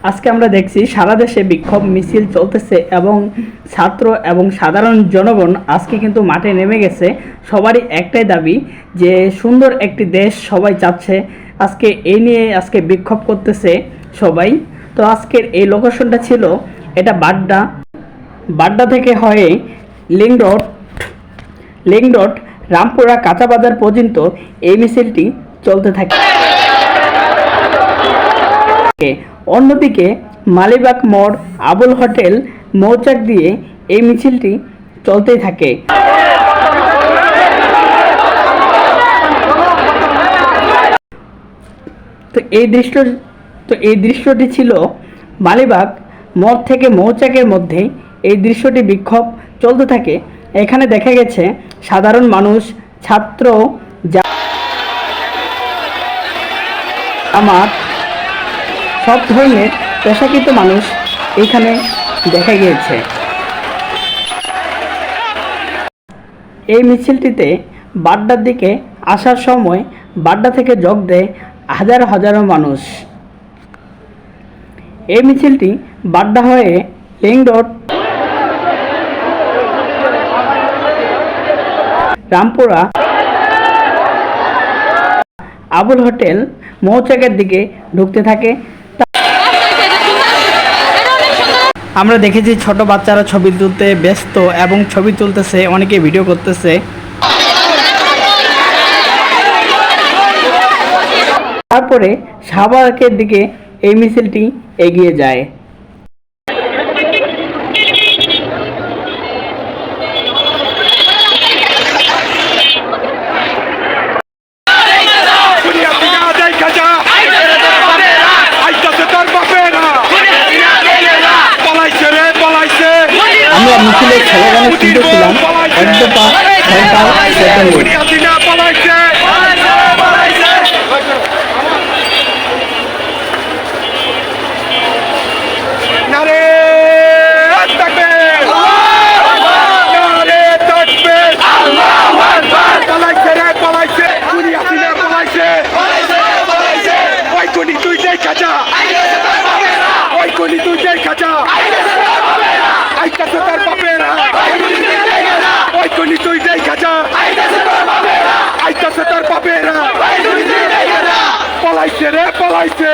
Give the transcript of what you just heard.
আজকে আমরা দেখছি সারা দেশে বিক্ষোভ মিছিল চলতেছে এবং ছাত্র এবং সাধারণ জনগণ আজকে কিন্তু মাঠে নেমে গেছে। সবারই একটাই দাবি যে সুন্দর একটি দেশ সবাই চাচ্ছে। আজকে এই নিয়ে আজকে বিক্ষোভ করতেছে সবাই। তো আজকের এই লোকেশনটা ছিল এটা বাড্ডা থেকে হয়ে লিংক রোড রামপুরা কাঁচা বাজার পর্যন্ত এই মিছিলটি চলতে থাকে। অন্যদিকে মালিবাগ মোড় আবুল হোটেল মৌচাক দিয়ে এই মিছিলটি চলতেই থাকে। এই দৃশ্যটি ছিল মালিবাগ মোড় থেকে মৌচাকের মধ্যে। এই দৃশ্যটি বিক্ষোভ চলতে থাকে। এখানে দেখা গেছে সাধারণ মানুষ, ছাত্র, আমার সব ধরনের পেশাকৃত মানুষ এখানে দেখা গিয়েছে। এই মিছিলটিতে বাড্ডার দিকে আসার সময় বাড্ডা থেকে যোগ দেয় হাজারো মানুষ। এই মিছিলটি বাড্ডা হয়ে link road Rampura Abul hotel মৌচাকের দিকে ঢুকতে থাকে। আমরা দেখেছি ছোট বাচ্চারা ছবি তুলতে ব্যস্ত এবং ছবি তুলতেছে, অনেকে ভিডিও করতেছে। তারপরে শাহবাগের দিকে এই মিছিলটি এগিয়ে যায়। আমরা মিছিলের স্লোগানে শুনতেছিলাম অন্তপা সরকার সেকেন্ড। পলাইছে রে পলাইছে